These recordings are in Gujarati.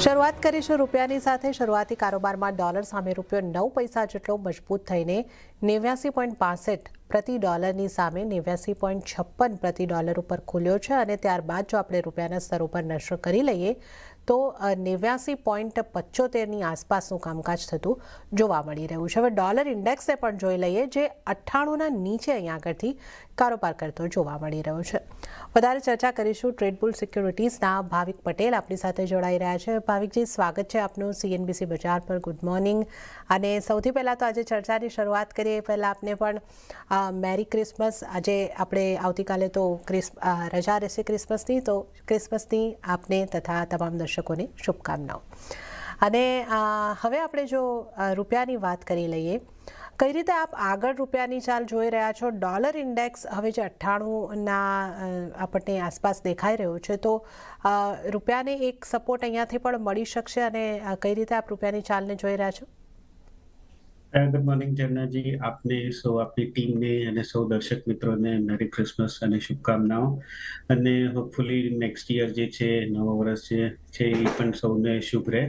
શરૂઆત કરીશું રૂપિયાની સાથે. શરૂઆતી કારોબારમાં ડોલર સામે રૂપિયો 9 પૈસા જેટલો મજબૂત થઈને 89.62 પ્રતિ ડોલરની સામે 89.56 પ્રતિ ડોલર ઉપર ખુલ્યો છે અને ત્યારબાદ જો આપણે રૂપિયાના સ્તર ઉપર નજર કરી લઈએ તો 89.75ની આસપાસનું કામકાજ થતું જોવા મળી રહ્યું છે. હવે ડોલર ઇન્ડેક્સને પણ જોઈ લઈએ, જે 98ના નીચે અહીંયા આગળથી કારોબાર કરતો જોવા મળી રહ્યો છે. વધારે ચર્ચા કરીશું. ટ્રેડબુલ સિક્યોરિટીઝના ભાવિક પટેલ આપણી સાથે જોડાઈ રહ્યા છે. ભાવિકજી, સ્વાગત છે આપનું CNBC બજાર પર. Good morning. અને સૌથી પહેલાં તો આજે ચર્ચાની શરૂઆત કરીએ એ પહેલાં આપને પણ મેરી ક્રિસમસ. આજે આપણે આવતીકાલે તો રજા રહેશે ક્રિસમસની, તો ક્રિસમસની આપને તથા તમામ દર્શકોને શુભકામનાઓ. અને હવે આપણે જો રૂપિયાની વાત કરી લઈએ, કઈ રીતે આપ આગળ રૂપિયાની ચાલ જોઈ રહ્યા છો? ડોલર ઇન્ડેક્સ હવે જે 98ના આપણને આસપાસ દેખાઈ રહ્યો છે, તો રૂપિયાને એક સપોર્ટ અહીંયાથી પણ મળી શકશે અને કઈ રીતે આપ રૂપિયાની ચાલને જોઈ રહ્યા છો? ગુડ મોર્નિંગ જર્નાજી, આપને સૌ આપની ટીમને અને સૌ દર્શક મિત્રોને મેરી ક્રિસમસ અને શુભકામનાઓ. અને હોપફુલી નેક્સ્ટ યર જે છે, નવા વર્ષ જે છે એ પણ સૌને શુભ રહે.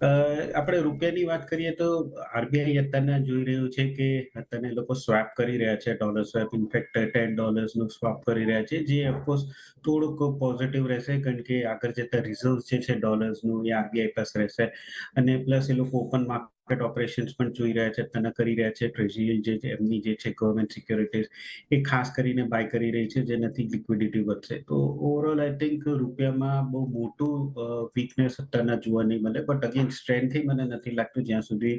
આપણે રૂપિયાની વાત કરીએ તો આરબીઆઈ અત્યારના જોઈ રહ્યું છે કે અત્યારે લોકો સ્વેપ કરી રહ્યા છે, ડોલર સ્વેપ. ઇનફેક્ટ $10નું સ્વેપ કરી રહ્યા છે, જે ઓફકોર્સ થોડુંક પોઝિટિવ રહેશે, કારણ કે આગળ જતા રિઝર્વ જે છે ડોલર્સનું એ આરબીઆઈ પાસે રહેશે. અને પ્લસ એ લોકો ઓપન માર્કેટ ઓપરેશન્સ પણ જોઈ રહ્યા છે, અત્યારના કરી રહ્યા છે. ટ્રેઝરી જે છે એમની જે છે ગવર્મેન્ટ સિક્યોરિટીઝ એ ખાસ કરીને બાય કરી રહી છે, જેનાથી લિક્વિડિટી વધશે. તો ઓવરઓલ આઈ થિંક રૂપિયામાં બહુ મોટું વીકનેસ અત્યારના જોવા નહીં મળે. બટ અગેન સ્ટ્રેન્થથી મને નથી લાગતું, જ્યાં સુધી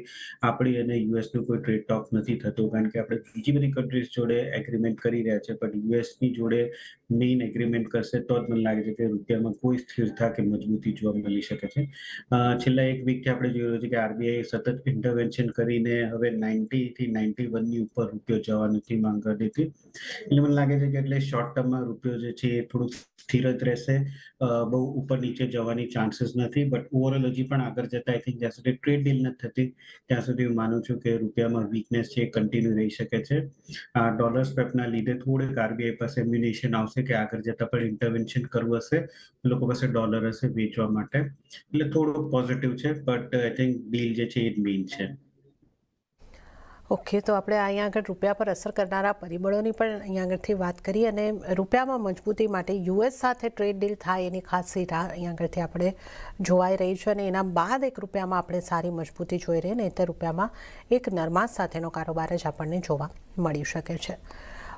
આપણી અને યુએસનું કોઈ ટ્રેડ ટોક નથી થતું, કારણ કે આપણે બીજી બધી કન્ટ્રીઝ જોડે એગ્રીમેન્ટ કરી રહ્યા છે, પણ યુએસની જોડે મેઇન એગ્રીમેન્ટ કરશે તો જ મને લાગે છે કે રૂપિયામાં કોઈ સ્થિરતા કે મજબૂતી જોવા મળી શકે છે. છેલ્લા એક વીકથી આપણે જોઈ રહ્યું છે કે આરબીઆઈ સતત ઇન્ટરવેન્શન કરીને હવે 90 થી 91ની ઉપર રૂપિયો જવા નથી માંગતી હતી. એટલે મને લાગે છે કે એટલે શોર્ટ ટર્મમાં રૂપિયો જે છે એ થોડુંક સ્થિર જ રહેશે, બહુ ઉપર નીચે જવાની ચાન્સીસ નથી. બટ ઓવરઓલ હજી પણ આગળ જતા આઈ થિંક જ્યાં સુધી ટ્રેડ ડીલ નથી થતી ત્યાં સુધી હું માનું છું કે રૂપિયામાં વીકનેસ છે એ કન્ટિન્યુ રહી શકે છે. ડોલર સ્વેપના લીધે થોડીક આરબીઆઈ પાસે એમ્યુનેશન આવશે કે આગળ જતા પણ ઇન્ટરવેન્શન કરવું હશે, લોકો પાસે ડોલર હશે વેચવા માટે. એટલે થોડુંક પોઝિટિવ છે, બટ આઈ થિંક ડીલ જે છે એ જ મેઇન છે. ઓકે, તો આપણે અહીંયા આગળ રૂપિયા પર અસર કરનારા પરિબળોની પણ અહીંયા આગળથી વાત કરી અને રૂપિયામાં મજબૂતી માટે યુએસ સાથે ટ્રેડ ડીલ થાય એની ખાસી રાહ અહીંયા આગળથી આપણે જોવાઈ રહી છે. અને એના બાદ એક રૂપિયામાં આપણે સારી મજબૂતી જોઈ રહીએ, નહીં તો રૂપિયામાં એક નરમાશ સાથેનો કારોબાર જ આપણને જોવા મળી શકે છે.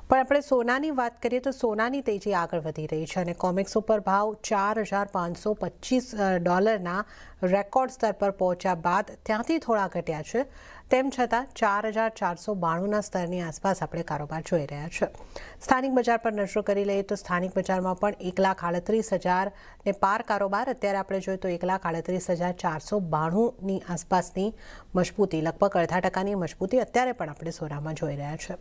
પણ આપણે સોનાની વાત કરીએ તો સોનાની તેજી આગળ વધી રહી છે અને કોમેક્સ ઉપર ભાવ $4,525 રેકોર્ડ સ્તર પર પહોંચ્યા બાદ ત્યાંથી થોડા ઘટ્યા છે. તેમ છતાં 4,492ના સ્તરની આસપાસ આપણે કારોબાર જોઈ રહ્યા છે. સ્થાનિક બજાર પર નજર કરી લઈએ તો સ્થાનિક બજારમાં પણ 1,38,000ને પાર કારોબાર. અત્યારે આપણે જોઈએ તો 1,38,492ની આસપાસની મજબૂતી, લગભગ 0.5%ની મજબૂતી અત્યારે પણ આપણે સોનામાં જોઈ રહ્યા છે.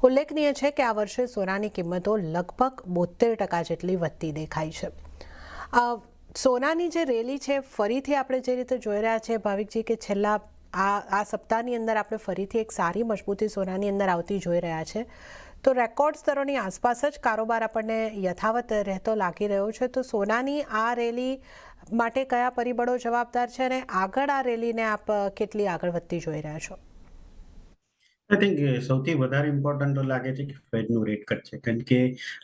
ઉલ્લેખનીય છે કે આ વર્ષે સોનાની કિંમતો લગભગ 72% જેટલી વધતી દેખાઈ છે. સોનાની જે રેલી છે ફરીથી આપણે જે રીતે જોઈ રહ્યા છે ભાવિકજી, કે છેલ્લા આ સપ્તાહની અંદર આપણે ફરીથી એક સારી મજબૂતી સોનાની અંદર આવતી જોઈ રહ્યા છે, તો રેકોર્ડ સ્તરોની આસપાસ જ કારોબાર આપણને યથાવત રહેતો લાગી રહ્યો છે. તો સોનાની આ રેલી માટે કયા પરિબળો જવાબદાર છે અને આગળ આ રેલીને આપ કેટલી આગળ વધતી જોઈ રહ્યા છો? આઈ થિંક સૌથી વધારે ઇમ્પોર્ટન્ટ તો લાગે છે કે ફેડનું રેટ કટ છે, કારણ કે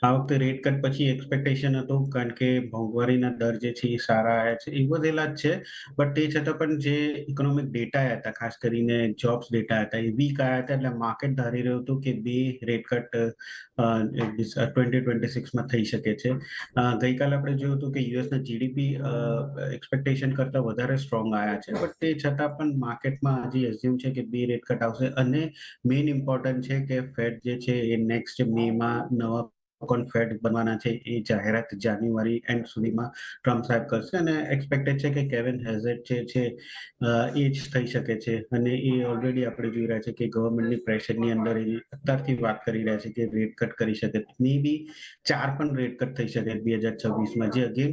આ વખતે રેટ કટ પછી એક્સપેક્ટેશન હતું, કારણ કે મોંઘવારીના દર જે છે એ સારા આવ્યા છે, એ વધેલા જ છે. બટ તે છતાં પણ જે ઇકોનોમિક ડેટા આવ્યા હતા, ખાસ કરીને જોબ્સ ડેટા હતા, એ વીક આવ્યા હતા. એટલે માર્કેટ ધારી રહ્યું હતું કે 2 રેટ કટ 2026માં થઈ શકે છે. ગઈકાલે આપણે જોયું હતું કે યુએસના જીડીપી એક્સપેક્ટેશન કરતાં વધારે સ્ટ્રોંગ આવ્યા છે, બટ તે છતાં પણ માર્કેટમાં હજી એઝ્યુમ છે કે 2 રેટ કટ આવશે. અને મેઇન ઇમ્પોર્ટન્ટ છે કે ફેડ જે છે એ નેક્સ્ટ મેમાં નવા ફેડ બનવાના છે, એ જાહેરાત જાન્યુઆરી એન્ડ સુધીમાં ટ્રમ્પ સાહેબ કરશે. અને એક્સપેક્ટેડ છે કે કેવિન હેઝેટ જે છે એ જ થઈ શકે છે. અને એ ઓલરેડી આપણે જોઈ રહ્યા છે કે ગવર્મેન્ટની પ્રેશરની અંદર એ અત્યારથી વાત કરી રહ્યા છે કે રેટ કટ કરી શકે. મે બી 4 પણ રેટ કટ થઈ શકે 2026માં, જે અગેન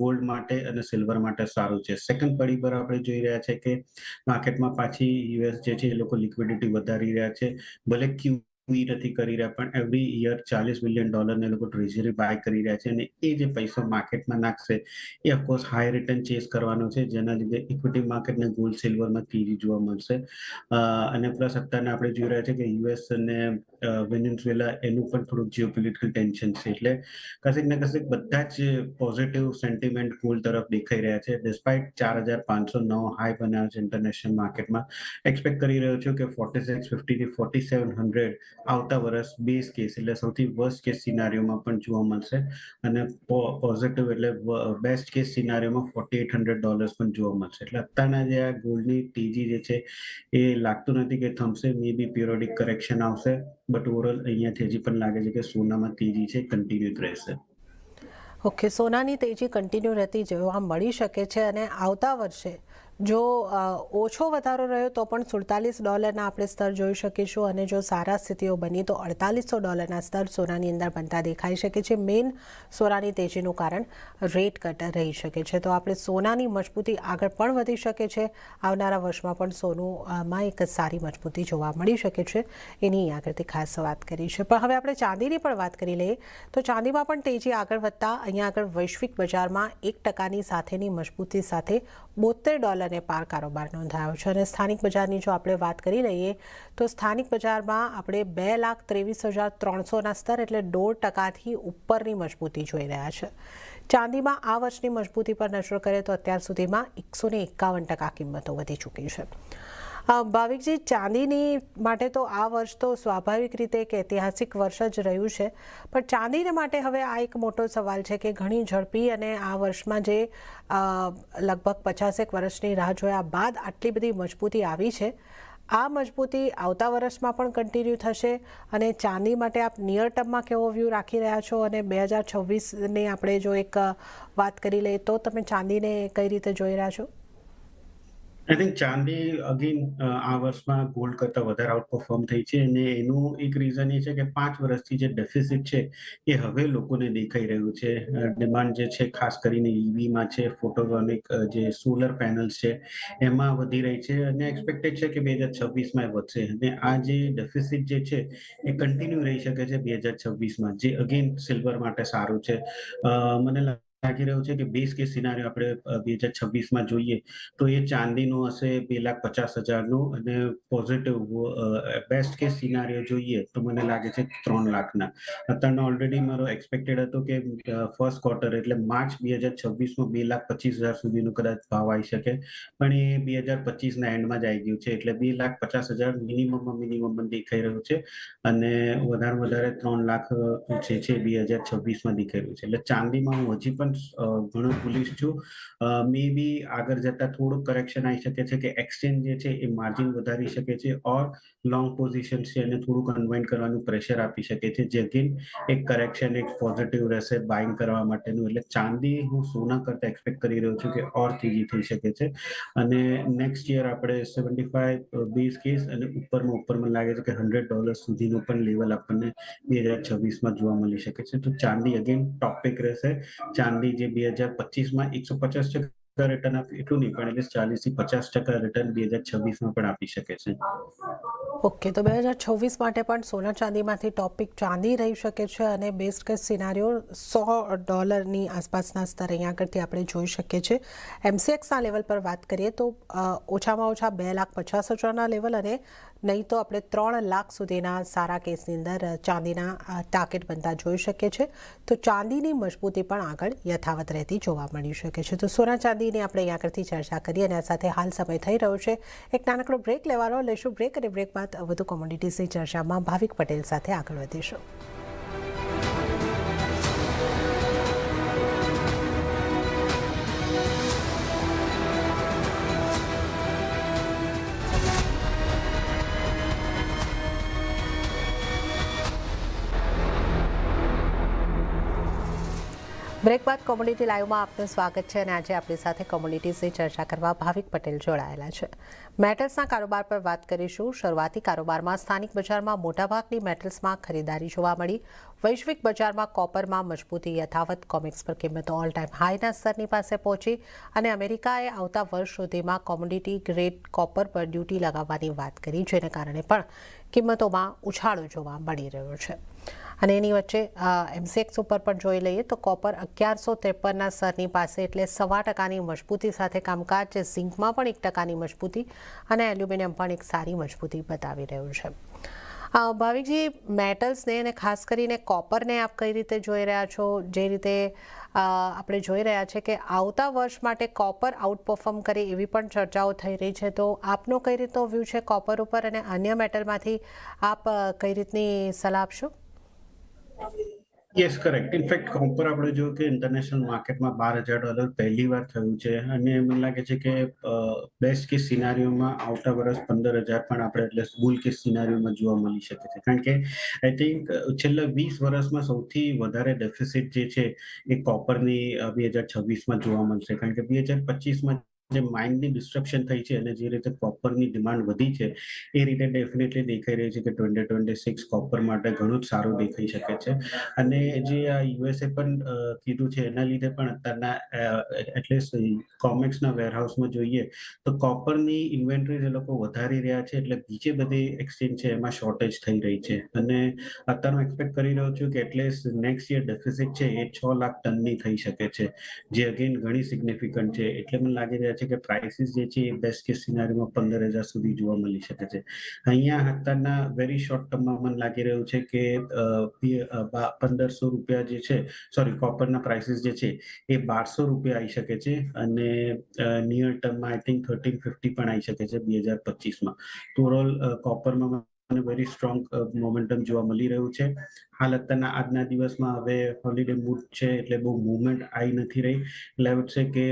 ગોલ્ડ માટે અને સિલ્વર માટે સારું છે. સેકન્ડ પરિબળ આપણે જોઈ રહ્યા છે કે માર્કેટમાં પાછી યુએસ જે છે એ લોકો લિક્વિડિટી વધારી રહ્યા છે. ભલે નથી કરી રહ્યા, પણ એવરી યર $40 બિલિયન લોકો ટ્રેઝરી બાય કરી રહ્યા છે અને એ જે પૈસો માર્કેટમાં નાખશે એ ઓફકોર્સ હાઈ રિટર્ન ચેસ કરવાનો છે, જેના લીધે ઇક્વિટી માર્કેટને ગોલ્ડ સિલ્વરમાં તેજી જોવા મળશે. અને પ્લસ અત્યારે આપણે જોઈ રહ્યા છે કે યુએસ અને વેનેઝુએલા એનું પણ થોડુંક જીઓપોલિટિકલ ટેન્શન છે, એટલે કશેક ને કશેક બધા જ પોઝિટિવ સેન્ટિમેન્ટ ગોલ્ડ તરફ દેખાઈ રહ્યા છે. ડિસ્પાઇટ 4,509 હાઈ બનાવ્યો છે ઇન્ટરનેશનલ માર્કેટમાં, એક્સપેક્ટ કરી રહ્યો છું કે 4650 થી 4700 આવતા વર્ષ બેઝ કેસ એટલે સૌથી વર્સ્ટ કેસ સિનારીઓમાં પણ જોવા મળશે અને પોઝિટિવ એટલે બેસ્ટ કેસ સિનારીઓમાં $4,800 પણ જોવા મળશે. એટલે અત્યારના જે આ ગોલ્ડની તેજી જે છે એ લાગતું નથી કે થમશે, મે બી પિરિયોડિક કરેક્શન આવશે, બટ ઓવરઓલ અહીંયાથી હજી પણ લાગે છે કે સોનામાં તેજી છે કન્ટિન્યુ રહેશે. ઓકે, સોનાની તેજી કન્ટિન્યુ રહેતી જોવા મળી શકે છે અને આવતા વર્ષે જો ઓછો વધારો રહ્યો તો પણ $47 આપણે સ્તર જોઈ શકીશું અને જો સારા સ્થિતિઓ બની તો $4,800 સ્તર સોનાની અંદર બનતા દેખાઈ શકે છે. મેઇન સોનાની તેજીનું કારણ રેટ કટ રહી શકે છે. તો આપણે સોનાની મજબૂતી આગળ પણ વધી શકે છે. આવનારા વર્ષમાં પણ સોનુંમાં એક સારી મજબૂતી જોવા મળી શકે છે, એની આગળથી ખાસ વાત કરી છે. પણ હવે આપણે ચાંદીની પણ વાત કરી લઈએ તો ચાંદીમાં પણ તેજી આગળ વધતા અહીંયા આગળ વૈશ્વિક બજારમાં 1% સાથેની મજબૂતી સાથે $72 પાર કારોબાર નોંધાયો છે અને સ્થાનિક બજારની જો આપણે વાત કરી લઈએ તો સ્થાનિક બજારમાં આપણે 2,23,300 સ્તર એટલે 1.5%થી ઉપરની મજબૂતી જોઈ રહ્યા છે. ચાંદીમાં આ વર્ષની મજબૂતી પર નજર કરીએ તો અત્યાર સુધીમાં 151% કિંમતો વધી ચૂકી છે. ભાવિકજી, ચાંદીની માટે તો આ વર્ષ તો સ્વાભાવિક રીતે એક ઐતિહાસિક વર્ષ જ રહ્યું છે, પણ ચાંદીને માટે હવે આ એક મોટો સવાલ છે કે ઘણી ઝડપી અને આ વર્ષમાં જે લગભગ 50 વર્ષની રાહ જોયા બાદ આટલી બધી મજબૂતી આવી છે, આ મજબૂતી આવતા વર્ષમાં પણ કન્ટિન્યુ થશે અને ચાંદી માટે આપ નિયર ટર્મમાં કેવો વ્યૂ રાખી રહ્યા છો અને 2026ની આપણે જો એક વાત કરી લઈએ તો તમે ચાંદીને કઈ રીતે જોઈ રહ્યા છો? આઈ થિંક ચાંદી અગેન આ વર્ષમાં ગોલ્ડ કરતાં વધારે આઉટ પરફોર્મ થઈ છે અને એનું એક રીઝન એ છે કે 5 વર્ષથી જે ડેફિસિટ છે એ હવે લોકોને દેખાઈ રહ્યું છે. ડિમાન્ડ જે છે ખાસ કરીને ઈવીમાં છે, ફોટોવોનિક જે સોલર પેનલ્સ છે એમાં વધી રહી છે અને એક્સપેક્ટેડ છે કે 2026માં એ વધશે અને આ જે ડેફિસિટ જે છે એ કન્ટિન્યુ રહી શકે છે 2026માં, જે અગેન સિલ્વર માટે સારું છે. મને લાગી રહ્યું છે કે બેઝ કેસ સિનારીઓ આપણે 2026માં જોઈએ તો એ ચાંદીનું હશે 2,50,000નું અને પોઝિટિવ બેસ્ટ કેસ સિનારીઓ જોઈએ તો મને લાગે છે 3 લાખના. અત્યારનો ઓલરેડી મારો એક્સપેક્ટેડ હતો કે ફર્સ્ટ ક્વાર્ટર એટલે માર્ચ 2026માં 2,25,000 સુધીનું કદાચ ભાવ આવી શકે, પણ એ 2025ના એન્ડમાં જ આવી ગયું છે, એટલે 2,50,000 મિનિમમ દેખાઈ રહ્યું છે અને વધારે 3 લાખ જે છે 2026માં દેખાઈ રહ્યું છે. એટલે ચાંદીમાં હું હજી પણ ઘણો બુલિશ છું. મે બી આગળ જતા થોડું કરેક્શન આવી શકે છે કે એક્સચેન્જ જે છે એ માર્જિન વધારી શકે છે ઓર લોંગ પોઝિશન છે અને થોડુંક અનવાઇન્ડ કરવાનું પ્રેશર આપી શકે છે, જે અગેન એક કરેક્શન એક પોઝિટિવ રહેશે બાઇંગ કરવા માટેનું. એટલે ચાંદી હું સોના કરતા એક્સપેક્ટ કરી રહ્યો છું કે ઓર તેજી થઈ શકે છે અને નેક્સ્ટ યર આપણે 75 બેઝ કેસ અને ઉપરમાં લાગે છે કે $100 સુધીનું પણ લેવલ આપણને 2026માં જોવા મળી શકે છે. તો ચાંદી અગેન ટોપિક રહેશે. ચાંદી જે 2025માં 150% રિટર્ન આપ્યું એટલું નહીં, પણ એટલે 40 થી 50% રિટર્ન 2026માં પણ આપી શકે છે. ઓકે, તો 2026 માટે પણ સોના ચાંદીમાંથી ટોપિક ચાંદી રહી શકે છે અને બેસ્ટ કેસ સિનારીઓ $100ની આસપાસના સ્તર અહીંયા આગળથી આપણે જોઈ શકીએ છીએ. MCXના લેવલ પર વાત કરીએ તો ઓછામાં ઓછા 2,50,000ના લેવલ અને નહીં તો આપણે 3 લાખ સુધીના સારા કેસની અંદર ચાંદીના ટાર્ગેટ બનતા જોઈ શકીએ છીએ. તો ચાંદીની મજબૂતી પણ આગળ યથાવત રહેતી જોવા મળી શકે છે. તો સોના ચાંદીની આપણે અહીંયા આગળથી ચર્ચા કરી અને આ સાથે હાલ સમય થઈ રહ્યો છે એક નાનકડો બ્રેક લેવાનો. લેશું બ્રેક અને બ્રેક બાદ વધુ કોમોડિટીઝની ચર્ચામાં ભાવિક પટેલ સાથે આગળ વધીશું. બ્રેક બાદ કોમ્યુનિટી લાઈવમાં આપનું સ્વાગત છે અને આજે આપણી સાથે કોમ્યુનિટીઝની ચર્ચા કરવા ભાવિક પટેલ જોડાયેલા છે. મેટલ્સના કારોબાર પર વાત કરીશું. શરૂઆતી કારોબારમાં સ્થાનિક બજારમાં મોટાભાગની મેટલ્સમાં ખરીદારી જોવા મળી. વૈશ્વિક બજારમાં કોપરમાં મજબૂતી યથાવત. કોમિક્સ પર કિંમતો ઓલ ટાઈમ હાઈના સ્તરની પાસે પહોંચી અને અમેરિકાએ આવતા વર્ષ સુધીમાં કોમોડિટી ગ્રેડ કોપર પર ડ્યુટી લગાવવાની વાત કરી, જેને કારણે પણ કિંમતોમાં ઉછાળો જોવા મળી રહ્યો છે. અને એની વચ્ચે એમસીએક્સ ઉપર પણ જોઈ લઈએ તો કોપર 1153ના સ્તરની પાસે, એટલે 1.25% મજબૂતી સાથે કામકાજ. ઝિંકમાં પણ 1% મજબૂતી અને એલ્યુમિનિયમ પણ એક સારી મજબૂતી બતાવી રહ્યું છે. ભાવિકજી, મેટલ્સને અને ખાસ કરીને કોપરને આપ કઈ રીતે જોઈ રહ્યા છો? જે રીતે આપણે જોઈ રહ્યા છે કે આવતા વર્ષ માટે કોપર આઉટ પરફોર્મ કરે એવી પણ ચર્ચાઓ થઈ રહી છે, તો આપનો કઈ રીતનો વ્યૂ છે કોપર ઉપર અને અન્ય મેટલમાંથી આપ કઈ રીતની સલાહ આપશો? Yes, correct. ઇનફેક્ટ કોપર આપણે જો કે ઇન્ટરનેશનલ માર્કેટમાં $12,000 પહેલી વાર થયું છે અને મને લાગે છે કે બેસ્ટ કેસ સિનારીઓમાં આવતા વર્ષ 15,000 પણ આપણે એટલે બુલ કેસ સિનારીઓમાં જોવા મળી શકે છે. કારણ કે આઈ થિંક છેલ્લા 20 વર્ષમાં સૌથી વધારે ડેફિસિટ જે છે એ કોપરની 2026માં જોવા મળશે. કારણ કે 2025માં જે માઇનની ડિસ્ટ્રપ્શન થઈ છે અને જે રીતે કોપરની ડિમાન્ડ વધી છે એ રીતે ડેફિનેટલી દેખાઈ રહ્યું છે કે 2026 કોપર માટે ઘણું જ સારું દેખાઈ શકે છે. અને જે આ યુએસએ પણ કીધું છે એના લીધે પણ અત્યારના એટલીસ્ટ કોમેક્સના વેરહાઉસમાં જોઈએ તો કોપરની ઇન્વેન્ટરીઝ એ લોકો વધારી રહ્યા છે, એટલે બીજે બધી એક્સચેન્જ છે એમાં શોર્ટેજ થઈ રહી છે. અને અત્યારે હું એક્સપેક્ટ કરી રહ્યો છું કે એટલીસ્ટ નેક્સ્ટ યર ડેફિસિટ છે એ 6 લાખ ટનની થઈ શકે છે, જે અગેન ઘણી સિગ્નિફિકન્ટ છે. એટલે મને લાગી રહ્યા છે કે પ્રાઇસીસ જે છે એ બેસ્ટ કેસ સિનારીમાં 15,000 સુધી જોવા મળી શકે છે. અહીંયા અત્યારના વેરી શોર્ટ ટર્મમાં મને લાગી રહ્યું છે કે ₹1,500 જે છે, સોરી, કોપરના પ્રાઇસીસ જે છે એ ₹1,200 આવી શકે છે અને નિયર ટર્મમાં આઈ થિંક 1,350 પણ આવી શકે છે 2025માં. તો ઓવરઓલ કોપરમાં મને વેરી સ્ટ્રોંગ મોમેન્ટમ જોવા મળી રહ્યું છે. હાલ અત્યારના આજના દિવસમાં હવે હોલિડે મૂડ છે એટલે બહુ મુવમેન્ટ આવી નથી રહી. એટલે આઈ વુડ સે કે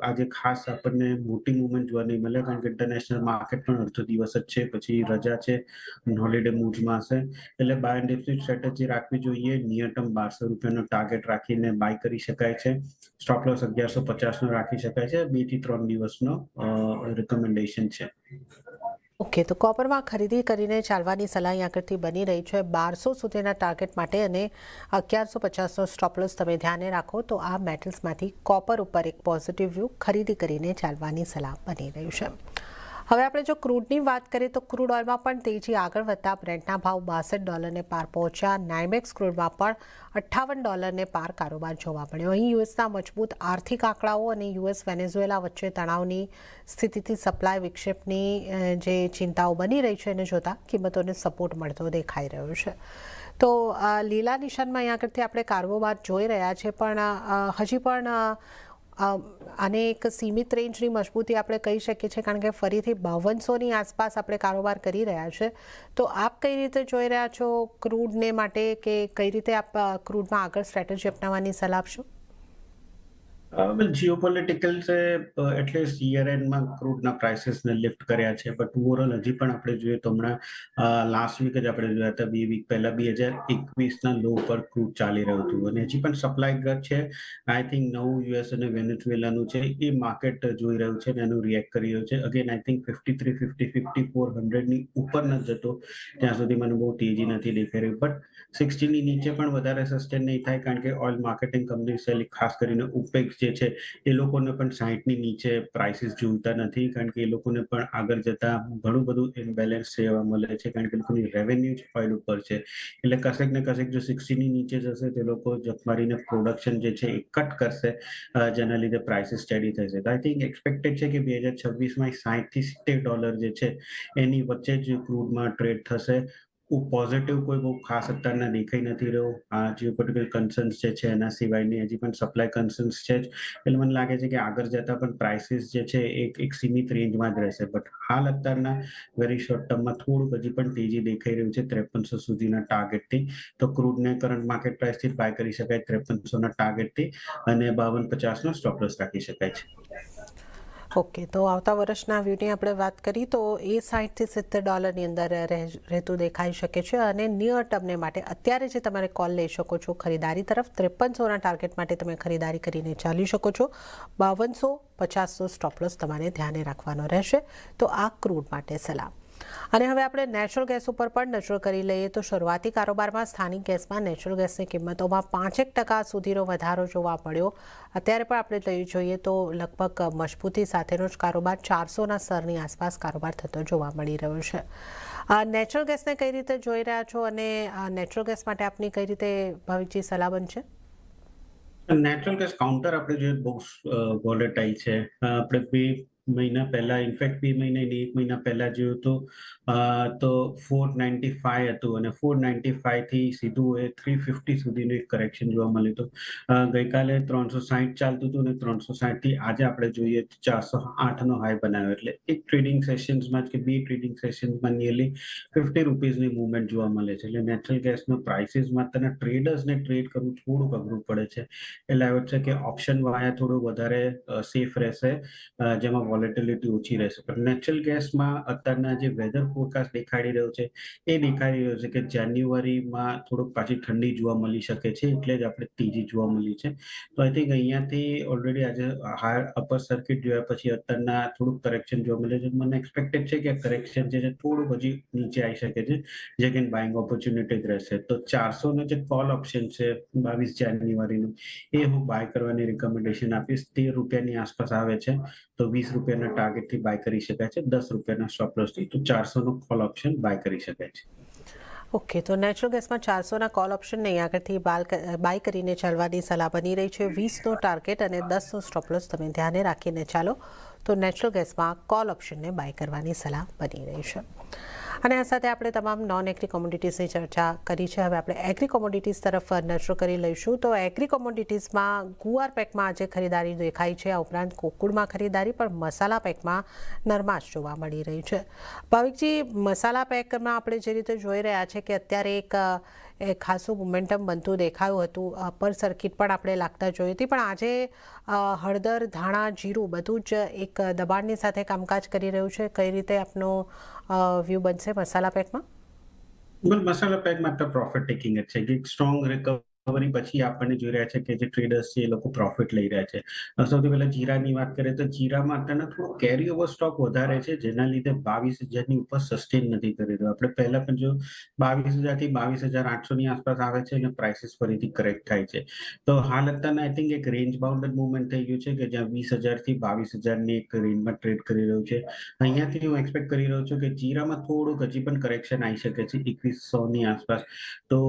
આજે ખાસ આપણને મોટી મુવમેન્ટ જોવા નહીં મળે, કારણ કે ઇન્ટરનેશનલ માર્કેટ પણ અડધો દિવસ જ છે, પછી રજા છે, હોલિડે મૂડમાં હશે. એટલે બાય એન્ડ ડિપ્સિટ સ્ટ્રેટેજી રાખવી જોઈએ. નિયર ટર્મ ₹1,200નો ટાર્ગેટ રાખીને બાય કરી શકાય છે. સ્ટોપ લોસ 1150નો રાખી શકાય છે. 2 થી 3 દિવસનો રિકમેન્ડેશન છે. ઓકે, તો કોપરમાં ખરીદી કરીને ચાલવાની સલાહ અહીં આગળથી બની રહી છે 1200 સુધીના ટાર્ગેટ માટે અને 1150નો સ્ટોપ લોસ તમે ધ્યાને રાખો તો આ મેટલ્સમાંથી કોપર ઉપર એક પોઝિટિવ વ્યૂ ખરીદી કરીને ચાલવાની સલાહ બની રહ્યું છે. હવે આપણે જો ક્રૂડની વાત કરીએ તો ક્રૂડ ઓઇલમાં પણ તેજી આગળ વધતા બ્રેન્ટના ભાવ $62 પાર પહોંચ્યા. નાઇમેક્સ ક્રૂડમાં પણ $58 પાર કારોબાર જોવા મળ્યો. અહીં યુએસના મજબૂત આર્થિક આંકડાઓ અને યુએસ વેનેઝુએલા વચ્ચે તણાવની સ્થિતિથી સપ્લાય વિક્ષેપની જે ચિંતાઓ બની રહી છે એને જોતા કિંમતોને સપોર્ટ મળતો દેખાઈ રહ્યો છે. તો લીલા નિશાનમાં અહીં આગળથી આપણે કારોબાર જોઈ રહ્યા છે, પણ હજી પણ આને એક સીમિત રેન્જની મજબૂતી આપણે કહી શકીએ છીએ, કારણ કે ફરીથી 5200ની આસપાસ આપણે કારોબાર કરી રહ્યા છે. તો આપ કઈ રીતે જોઈ રહ્યા છો ક્રૂડને માટે, કે કઈ રીતે આપ ક્રૂડમાં આગળ સ્ટ્રેટેજી અપનાવવાની સલાહ આપશો? જીઓપોલિટિકલ છે એટલીસ્ટ યર એન્ડમાં ક્રૂડના પ્રાઇસીસને લિફ્ટ કર્યા છે, બટ ઓવરઓલ હજી પણ આપણે જોઈએ તો હમણાં લાસ્ટ વીક જ આપણે જોયા હતા, 2 વીક પહેલા 2021ના લો પર ક્રૂડ ચાલી રહ્યું હતું અને હજી પણ સપ્લાય ગત છે. આઈ થિંક નવું યુએસ અને વેનેઝુએલાનું છે એ માર્કેટ જોઈ રહ્યું છે અને એનું રિએક્ટ કરી રહ્યું છે. અગેન આઈ થિંક 5350 5400ની ઉપર ન જતો ત્યાં સુધી મને બહુ તેજી નથી દેખાઈ રહી, બટ 60ની નીચે પણ વધારે સસ્ટેન નહીં થાય, કારણ કે ઓઇલ માર્કેટિંગ કંપની ખાસ કરીને ઓપેક જે છે એ લોકોને પણ 60ની નીચે પ્રાઇસીસ જોઈતા નથી, કારણ કે એ લોકોને પણ આગળ જતા ઘણું બધું ઇમ્બેલેન્સ જોવા મળે છે, કારણ કે લોકોની રેવન્યુ જ ઓઇલ ઉપર છે. એટલે કશેક ને કશેક જો 60ની નીચે જશે તો લોકો જપ મારીને પ્રોડક્શન જે છે એ કટ કરશે, જેના લીધે પ્રાઇસીસ સ્ટેડી થશે. આઈ થિંક એક્સપેક્ટેડ છે કે 2026માં $60 થી $70 જે છે એની વચ્ચે જ ક્રૂડમાં ટ્રેડ થશે. પોઝિટિવ કોઈ બહુ ખાસ અત્યારના દેખાઈ નથી રહ્યો. આ જીઓપોલિટિકલ કન્સર્ન્સ જે છે એના સિવાયની હજી પણ સપ્લાય કન્સર્ન્સ છે જ, એટલે મને લાગે છે કે આગળ જતા પણ પ્રાઇસીસ જે છે એક સીમિત રેન્જમાં જ રહેશે. બટ હાલ અત્યારના વેરી શોર્ટ ટર્મમાં થોડુંક હજી પણ તેજી દેખાઈ રહ્યું છે 5300 સુધીના ટાર્ગેટથી. તો ક્રૂડને કરંટ માર્કેટ પ્રાઇસથી બાય કરી શકાય 5300ના ટાર્ગેટથી અને 5250નો સ્ટોપ લોસ રાખી શકાય છે. ઓકે, તો આવતા વર્ષના વ્યૂની આપણે વાત કરી તો એ $60 થી $70 અંદર રહેતું દેખાઈ શકે છે અને નિયર ટર્મને માટે અત્યારે જે તમારે કોલ લઈ શકો છો ખરીદારી તરફ 5300ના ટાર્ગેટ માટે તમે ખરીદારી કરીને ચાલી શકો છો. 5250નો સ્ટોપ લોસ તમારે ધ્યાને રાખવાનો રહેશે. તો આ ક્રૂડ માટે સલાહ. અને હવે આપણે નેચરલ ગેસ ઉપર પણ નજર કરી લઈએ તો શરૂઆતી કારોબારમાં સ્થાનિક ગેસમાં નેચરલ ગેસની કિંમતોમાં 5% સુધીનો વધારો જોવા મળ્યો. અત્યારે પણ આપણે લઈ જોઈએ તો લગભગ મજબૂતી સાથેનો જ કારોબાર 400ના સ્તરની આસપાસ કારોબાર થતો જોવા મળી રહ્યો છે. નેચરલ ગેસને કઈ રીતે જોઈ રહ્યા છો અને નેચરલ ગેસ માટે આપની કઈ રીતે ભાવિકજી સલાહ બનશે? નેચરલ ગેસ કાઉન્ટર આપણે જોઈએ બહુ વોલેટાઇલ છે. આપણે 2 મહિના પહેલા, ઇનફેક્ટ 2 મહિના નહીં, 1 મહિના પહેલા જોયું તો 495 હતું અને 495 થી સીધું એ 350 સુધીનું એક કરેક્શન જોવા મળ્યું હતું. ગઈકાલે 360 ચાલતું હતું અને 360 થી આજે આપણે જોઈએ 408નો હાઈ બનાવ્યો. એટલે એક ટ્રેડિંગ સેશન્સમાં કે 2 ટ્રેડિંગ સેશન્સમાં નિયરલી ₹50ની મૂવમેન્ટ જોવા મળે છે. એટલે નેચરલ ગેસનો પ્રાઇસીસમાં તેના ટ્રેડર્સને ટ્રેડ કરવું થોડુંક અઘરું પડે છે. એટલે આવે છે કે ઓપ્શન વાયા થોડું વધારે સેફ રહેશે, જેમાં વોલેટિલિટી ઓછી રહેશે. પણ નેચરલ ગેસમાં અત્યારના જે વેધર ફોરકાસ્ટ દેખાડી રહ્યો છે એ દેખાડી રહ્યો છે કે જાન્યુઆરીમાં થોડુંક પાછી ઠંડી જોવા મળી શકે છે, એટલે જ આપણે તેજી જોવા મળી છે. તો આઈ થિંક અહીંયાથી ઓલરેડી આજે હાયર અપર સર્કિટ જોયા પછી અત્યારના થોડુંક કરેક્શન જોવા મળે છે. મને એક્સપેક્ટેડ છે કે કરેક્શન જે છે થોડુંક હજી નીચે આવી શકે છે, જે કે બાઇંગ ઓપોર્ચ્યુનિટી જ રહેશે. તો 400નો જે કોલ ઓપ્શન છે 22 જાન્યુઆરીનું, એ હું બાય કરવાની રિકમેન્ડેશન આપીશ. ₹13ની આસપાસ આવે છે તો ₹20ના ટાર્ગેટથી બાય કરી શકાય છે, ₹10ના સ્ટોપ લોસથી. તો 400નો કોલ ઓપ્શન બાય કરી શકાય છે. ઓકે, તો નેચરલ ગેસમાં 400ના કોલ ઓપ્શન નહીં આગળથી બાય કરીને ચાલવાની સલાહ બની રહી છે. 20નો ટાર્ગેટ અને 10નો સ્ટોપ લોસ તમે ધ્યાને રાખીને ચાલો તો નેચરલ ગેસમાં કોલ ઓપ્શનને બાય કરવાની સલાહ બની રહી છે. અને આ સાથે આપણે તમામ નોન એગ્રી કોમોડિટીઝની ચર્ચા કરી છે. હવે આપણે એગ્રી કોમોડિટીઝ તરફ નજર કરી લઈશું. તો એગ્રી કોમોડિટીઝમાં ગુવાર પેકમાં આજે ખરીદારી દેખાઈ છે. આ ઉપરાંત કોકુડમાં ખરીદારી, પણ મસાલા પેકમાં નરમાશ જોવા મળી રહી છે. ભાવિકજી, મસાલા પેકમાં આપણે જે રીતે જોઈ રહ્યા છે કે અત્યારે એક ખાસું મોમેન્ટમ બનતું દેખાયું હતું, અપર સર્કિટ પણ આપણે લાગતા જોઈ હતી, પણ આજે હળદર, ધાણા, જીરું બધું જ એક દબાણની સાથે કામકાજ કરી રહ્યું છે. કઈ રીતે આપનો વ્યૂ બનશે મસાલા પેકમાં? મસાલા પેકમાં તો પ્રોફિટ ટેકિંગ જ છે. એક સ્ટ્રોંગ રિકવરી પછી આપણને જોઈ રહ્યા છે કે જે ટ્રેડર્સ છે એ લોકો પ્રોફિટ લઈ રહ્યા છે. સૌથી પહેલા જીરાની વાત કરીએ તો જીરામાં અત્યારે થોડો કેરી ઓવર સ્ટોક વધારે છે, જેના લીધે 22,000ની ઉપર સસ્ટેન નથી કરી રહ્યો. આપણે પહેલા પણ જો 22,000 થી 22,800ની આસપાસ આવે છે અને પ્રાઇસીસ ફરીથી કરેક્ટ થાય છે. તો હાલ અત્યારના આઈ થિંક એક રેન્જ બાઉન્ડેડ મૂવમેન્ટ થઈ ગયું છે કે જ્યાં 20,000 થી 22,000ની એક રેન્જમાં ટ્રેડ કરી રહ્યું છે. અહીંયાથી હું એક્સપેક્ટ કરી રહ્યો છું કે જીરામાં થોડુંક હજી પણ કરેક્શન આવી શકે છે 2100ની આસપાસ. તો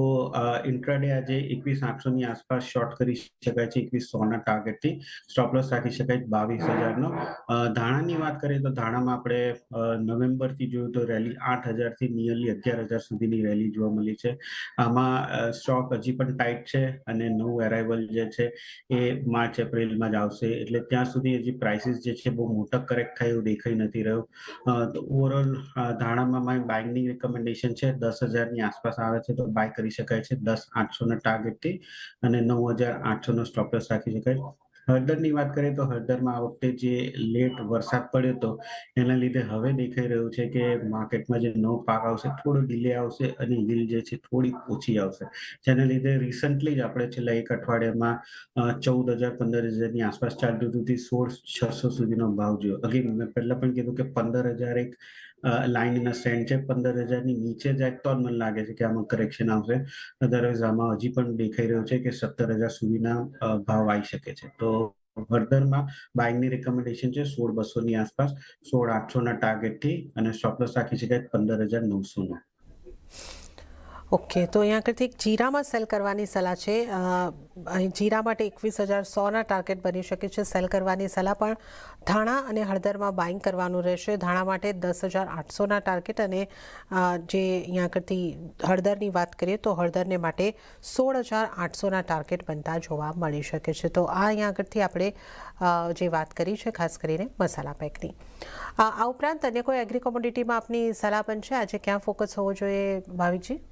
ઇન્ટ્રાડે આજે 21,800ની આસપાસ શોર્ટ કરી શકાય છે 2100ના ટાર્ગેટથી. સ્ટોપ લોસ રાખી શકાય 22,000નો. ધાણાની વાત કરીએ તો ધાણામાં આપણે નવેમ્બરથી જોયું તો રેલી 8,000 થી નિયરલી 11,000 સુધીની રેલી જોવા મળી છે. આમાં સ્ટોક હજી પણ ટાઈટ છે અને નવું અરાઇવલ જે છે એ માર્ચ એપ્રિલમાં જ આવશે. એટલે ત્યાં સુધી હજી પ્રાઇસીસ જે છે બહુ મોટા કરેક્ટ થાય એવું દેખાઈ નથી રહ્યું. તો ઓવરઓલ ધાણામાં મારી બાઇંગની રિકમેન્ડેશન છે 10,000ની આસપાસ આવે છે તો બાય કરી શકાય છે 10,800ના ટાર્ગેટથી અને 9,800નો સ્ટોપ લોસ રાખી શકાય. હળદરની વાત કરીએ તો હળદરમાં આ વખતે જે લેટ વરસાદ પડ્યો હતો એના લીધે હવે દેખાઈ રહ્યું છે કે માર્કેટમાં જે નવો પાક આવશે થોડો ડિલે આવશે અને yield જે છે થોડી ઓછી આવશે. જેના લીધે રિસન્ટલી જ આપણે છેલ્લા એક અઠવાડિયામાં 14,000 15,000ની આસપાસ ચાલતું હતું, 16,600 સુધીનો ભાવ જોયો. અગેન મેં પહેલા પણ કીધું કે 15,000 એક લાઇન ઇન અ સેન્ડ છે. 15,000ની નીચે જાય તો જ મને લાગે છે કે આમાં કરેક્શન આવશે. અધરવાઇઝ આમાં હજી પણ દેખાઈ રહ્યું છે કે 17,000 સુધીના ભાવ આવી શકે છે. તો હળદરમાં બાઇંગની રિકમેન્ડેશન છે 16,200ની આસપાસ, 16,800ના ટાર્ગેટથી અને સ્ટોપ લોસ રાખી શકાય 15,900નો. ઓકે, તો અહીંયા આગળથી એક જીરામાં સેલ કરવાની સલાહ છે. અહીં જીરા માટે 21,100ના ટાર્ગેટ બની શકે છે સેલ કરવાની સલાહ, પણ ધાણા અને હળદરમાં બાઇંગ કરવાનું રહેશે. ધાણા માટે 10,800ના ટાર્ગેટ અને જે અહીંયા આગળથી હળદરની વાત કરીએ તો હળદરને માટે 16,800ના ટાર્ગેટ બનતા જોવા મળી શકે છે. તો આ અહીંયા આગળથી આપણે જે વાત કરી છે ખાસ કરીને મસાલા પેકની. આ ઉપરાંત અન્ય કોઈ એગ્રી કોમોડિટીમાં આપની સલાહ બનશે આજે ક્યાં ફોકસ હોવો જોઈએ ભાવિકજી?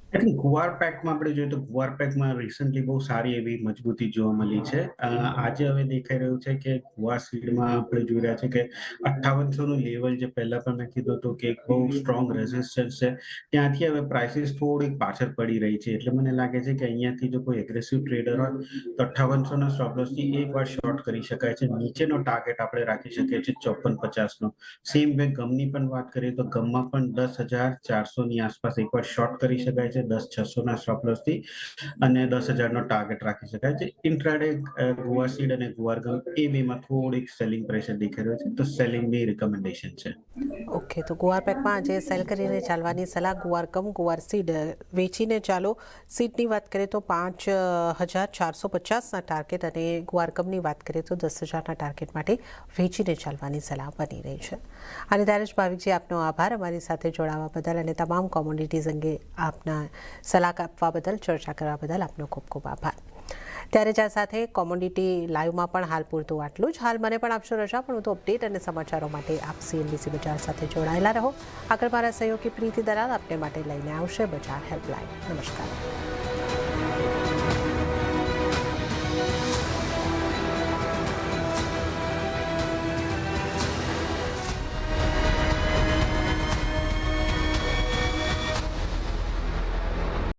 આઈ થિંક ગુવાર પેકમાં આપણે જોઈએ તો ગુવાર પેકમાં રિસન્ટલી બહુ સારી એવી મજબૂતી જોવા મળી છે. આજે હવે દેખાઈ રહ્યું છે કે ગુવા સીડમાં આપણે જોઈ રહ્યા છે કે 5800 નું લેવલ જે પહેલા પણ મેં કીધું હતું કે એક બહુ સ્ટ્રોંગ રેઝિસ્ટન્સ છે, ત્યાંથી હવે પ્રાઇસીસ થોડીક પાછળ પડી રહી છે. એટલે મને લાગે છે કે અહીંયાથી જો કોઈ એગ્રેસિવ ટ્રેડર હોય તો 5800 ના સ્ટોપ લોસથી એકવાર શોર્ટ કરી શકાય છે. નીચેનો ટાર્ગેટ આપણે રાખી શકીએ છીએ 5450 નો. સેમ વે ગમની પણ વાત કરીએ તો ગમમાં પણ 10,400 ની આસપાસ એકવાર શોર્ટ કરી શકાય છે 10,600 ના સ્ટોપ લોસથી, અને 10,000 નો ટાર્ગેટ રાખી શકાય છે. ઇન્ટ્રાડે ગુવા સીડ અને ગુવાર ગમ એ બેમાં થોડીક સેલિંગ પ્રેશર દેખાઈ રહ્યો છે, તો સેલિંગની રિકમેન્ડેશન છે. ઓકે, તો ગુવાર પેકમાં આજે સેલ કરીને ચાલવાની સલાહ. ગુવાર કમ ગુવાર સીડ વેચીને ચાલો. સીડની વાત કરીએ તો 5,450ના ટાર્ગેટ અને ગુવાર કમની વાત કરીએ તો 10,000ના ટાર્ગેટ માટે વેચીને ચાલવાની સલાહ બની રહી છે. અને ત્યારે જ ભાવિકજી, આપનો આભાર અમારી સાથે જોડાવા બદલ અને તમામ કોમોડિટીઝ અંગે આપના સલાહ આપવા બદલ, ચર્ચા કરવા બદલ આપનો ખૂબ ખૂબ આભાર. ત્યારે જ આ સાથે કોમોડિટી લાઈવમાં પણ હાલ પૂરતું આટલું જ. હાલ મને પણ આપશો રજા, પણ વધુ અપડેટ અને સમાચારો માટે આપ CNBC બજાર સાથે જોડાયેલા રહો. આગળ મારા સહયોગી પ્રીતિ દલાલ આપને માટે લઈને આવશે બજાર હેલ્પલાઇન. નમસ્કાર.